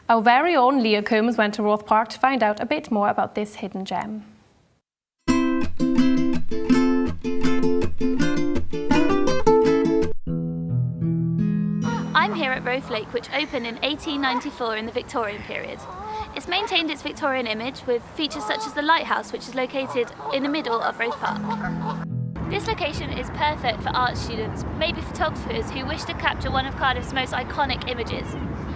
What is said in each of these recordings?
Our very own Leah Combs went to Roath Park to find out a bit more about this hidden gem. I'm here at Roath Lake, which opened in 1894 in the Victorian period. It's maintained its Victorian image with features such as the lighthouse, which is located in the middle of Roath Park. This location is perfect for art students, maybe photographers who wish to capture one of Cardiff's most iconic images.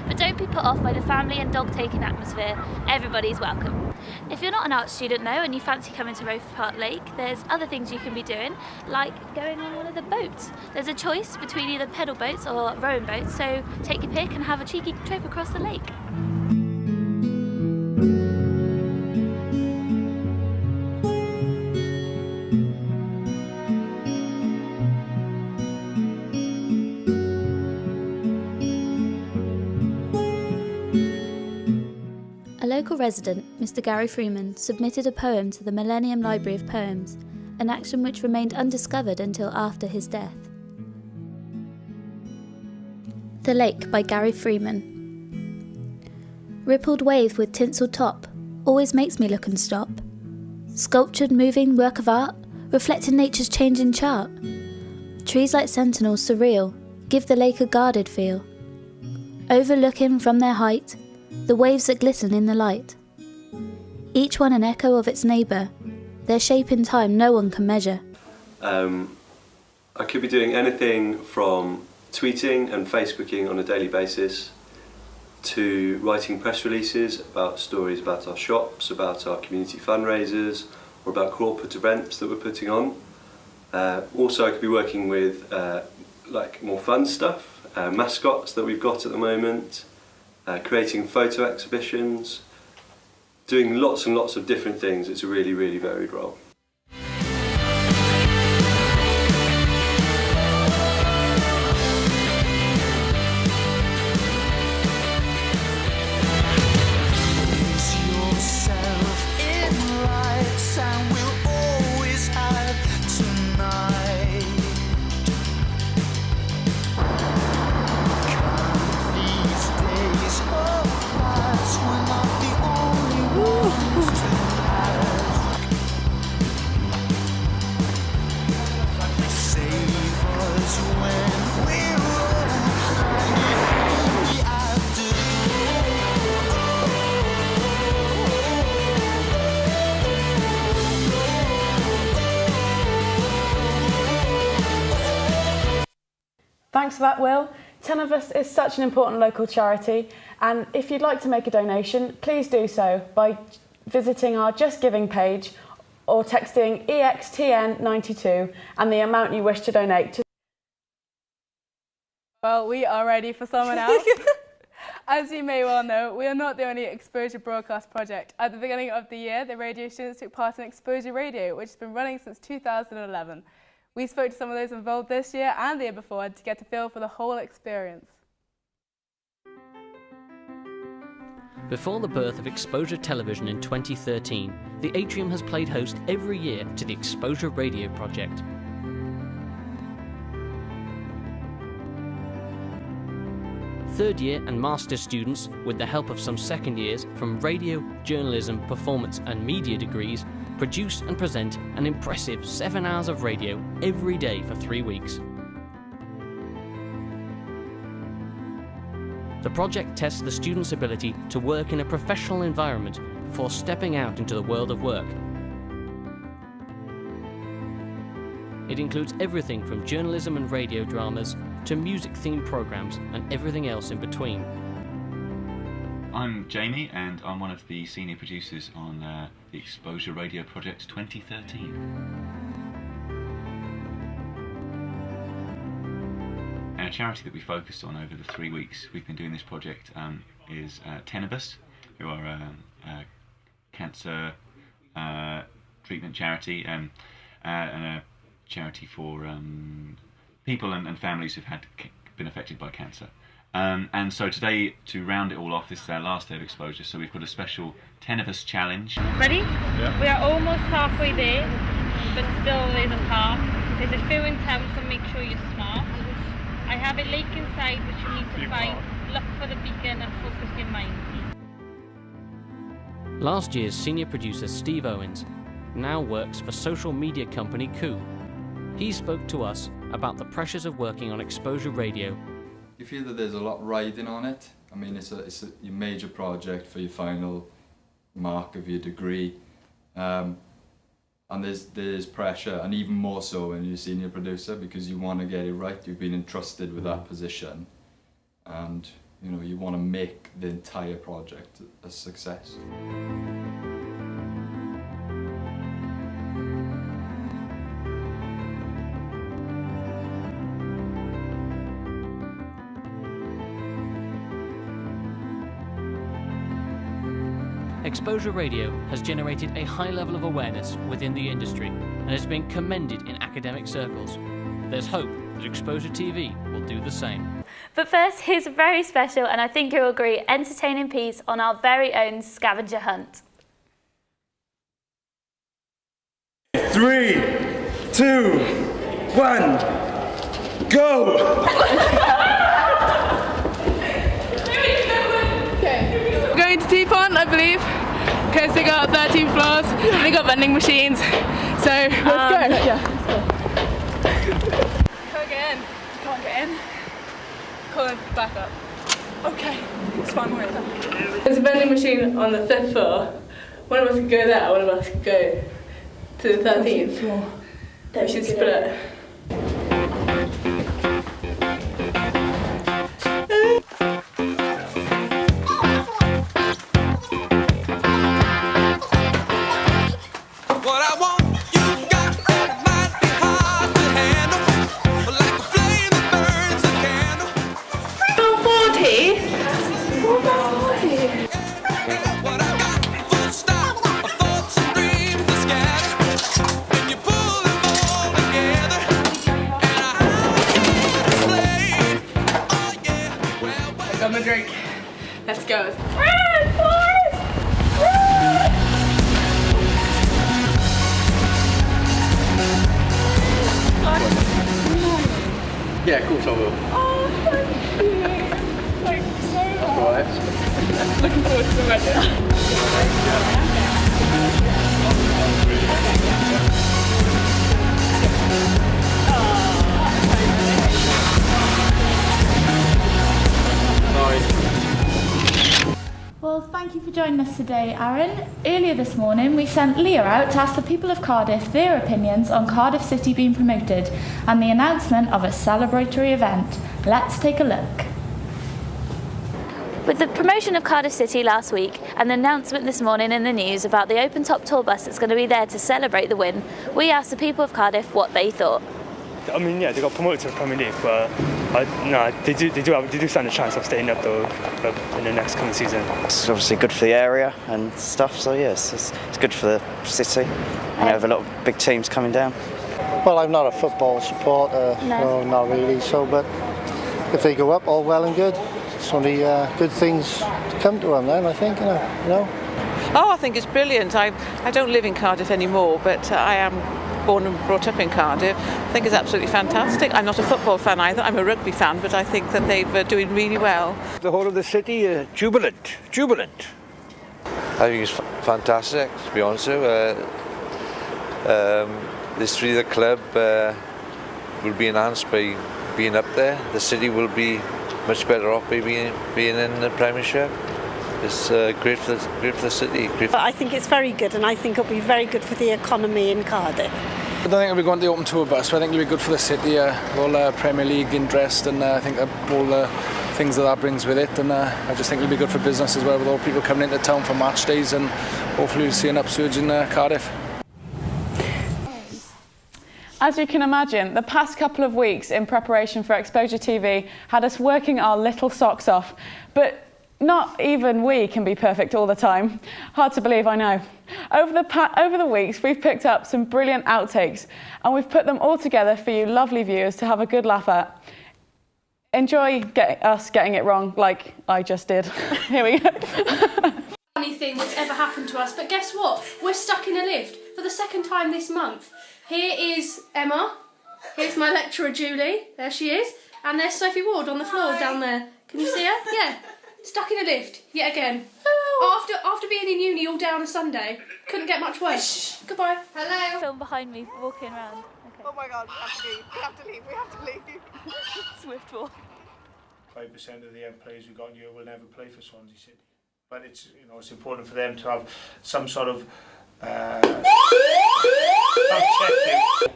But don't be put off by the family and dog-taking atmosphere. Everybody's welcome. If you're not an art student though and you fancy coming to Roath Park Lake, there's other things you can be doing, like going on one of the boats. There's a choice between either pedal boats or rowing boats, so take your pick and have a cheeky trip across the lake. A local resident, Mr. Gary Freeman, submitted a poem to the Millennium Library of Poems, an action which remained undiscovered until after his death. The Lake by Gary Freeman. Rippled wave with tinsel top always makes me look and stop. Sculptured moving work of art, reflecting nature's changing chart. Trees like sentinels surreal, give the lake a guarded feel. Overlooking from their height, the waves that glisten in the light. Each one an echo of its neighbour, their shape in time no one can measure. I could be doing anything from tweeting and Facebooking on a daily basis to writing press releases about stories about our shops, about our community fundraisers, or about corporate events that we're putting on. Also I could be working with like more fun stuff, mascots that we've got at the moment, creating photo exhibitions, doing lots and lots of different things. It's a really, really varied role. Thanks for that, Will. Tenebus is such an important local charity, and if you'd like to make a donation, please do so by visiting our Just Giving page or texting EXTN92 and the amount you wish to donate to. Well, we are ready for someone else. As you may well know, we are not the only Exposure broadcast project. At the beginning of the year, the radio students took part in Exposure Radio, which has been running since 2011. We spoke to some of those involved this year and the year before to get a feel for the whole experience. Before the birth of Exposure Television in 2013, the Atrium has played host every year to the Exposure Radio project. Third year and master's students, with the help of some second years from radio, journalism, performance and media degrees, produce and present an impressive 7 hours of radio every day for 3 weeks. The project tests the students' ability to work in a professional environment before stepping out into the world of work. It includes everything from journalism and radio dramas to music-themed programs and everything else in between. I'm Jamie and I'm one of the senior producers on the Exposure Radio Project 2013. Our charity that we focused on over the 3 weeks we've been doing this project is Tenebus, who are a cancer treatment charity and a charity for people and families who've been affected by cancer. And so today, to round it all off, this is our last day of Exposure, so we've got a special Tenebus challenge. Ready? Yeah. We are almost halfway there, but still there's a path. There's a few in town, so make sure you're smart. I have a lake inside which you need to find. Look for the beacon and focus your mind. Last year's senior producer Steve Owens now works for social media company Coup. He spoke to us about the pressures of working on exposure radio. You feel that there's a lot riding on it. I mean, it's your major project for your final mark of your degree, and there's pressure, and even more so when you're a senior producer, because you want to get it right. You've been entrusted with that position, and you know you want to make the entire project a success. Exposure radio has generated a high level of awareness within the industry and has been commended in academic circles. There's hope that Exposure TV will do the same. But first, here's a very special, and I think you'll agree, entertaining piece on our very own scavenger hunt. 3, 2, 1, go! Going to T-Pont, I believe, because they got 13 floors, they got vending machines, so let's go. Yeah, let's go. Can't get in. Can't get in. Call him back up. Okay, it's fine, we're in. There's a vending machine on the 5th floor. One of us could go there, one of us could go to the 13th floor. We should split. Drink. Let's go. Run, Forrest! Run! Yeah, of course I will. Oh, thank you. Thanks so much. Alright. Looking forward to the wedding. Well, thank you for joining us today, Aaron. Earlier this morning, we sent Leah out to ask the people of Cardiff their opinions on Cardiff City being promoted and the announcement of a celebratory event. Let's take a look. With the promotion of Cardiff City last week and the announcement this morning in the news about the open-top tour bus that's going to be there to celebrate the win, we asked the people of Cardiff what they thought. I mean, yeah, they got promoted to the Premier League, but no, they do stand a chance of staying up though in the next coming season. It's obviously good for the area and stuff, so yes, it's good for the city. And we have a lot of big teams coming down. Well, I'm not a football supporter, no, not really. So, but if they go up, all well and good. It's only good things to come to them then, I think. You know. Oh, I think it's brilliant. I don't live in Cardiff anymore, but I am born and brought up in Cardiff. I think it's absolutely fantastic. I'm not a football fan either, I'm a rugby fan, but I think that they're doing really well. The whole of the city, jubilant. I think it's fantastic, to be honest with you. The history of the club will be enhanced by being up there. The city will be much better off by being in the Premiership. It's great for the city. I think it's very good, and I think it'll be very good for the economy in Cardiff. I don't think it'll be going to the open tour bus, but I think it'll be good for the city. All Premier League interest, and I think all the things that brings with it. And I just think it'll be good for business as well, with all people coming into town for match days, and hopefully we'll see an upsurge in Cardiff. As you can imagine, the past couple of weeks in preparation for Exposure TV had us working our little socks off. But not even we can be perfect all the time. Hard to believe, I know. Over the weeks, we've picked up some brilliant outtakes, and we've put them all together for you lovely viewers to have a good laugh at. Enjoy us getting it wrong, like I just did. Here we go. Funny thing that's ever happened to us, but guess what? We're stuck in a lift for the second time this month. Here is Emma. Here's my lecturer Julie. There she is. And there's Sophie Ward on the floor down there. Can you see her? Yeah. Stuck in a lift, yet again. Oh, After being in uni all day on a Sunday, couldn't get much worse. Goodbye. Hello. Film behind me, walking around. Okay. Oh my God, we have to leave. We have to leave. We have to leave. Swift walk. 5% of the players we got in here will never play for Swansea City. But it's it's important for them to have some sort of objective.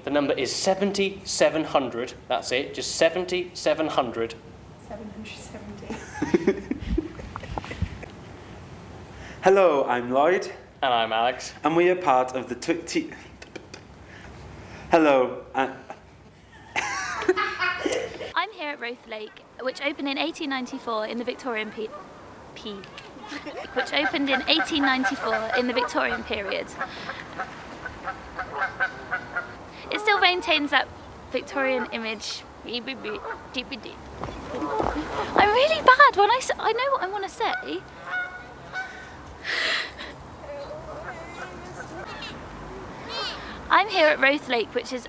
The number is 7,700. That's it. Just 7,700. 770. Hello, I'm Lloyd. And I'm Alex. And we are part of the Hello. I'm here at Roath Lake, which opened in 1894 in the Victorian which opened in 1894 in the Victorian period. It still maintains that Victorian image. I'm really bad when I know what I want to say. I'm here at Roath Lake, which is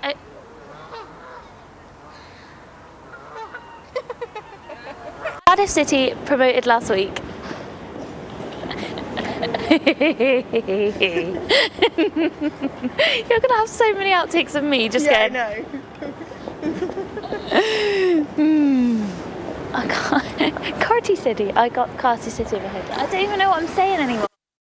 Cardiff City promoted last week. You're gonna have so many outtakes of me just going. Yeah, I know. I can't. Carty City. I got Carty City in my head. I don't even know what I'm saying anymore.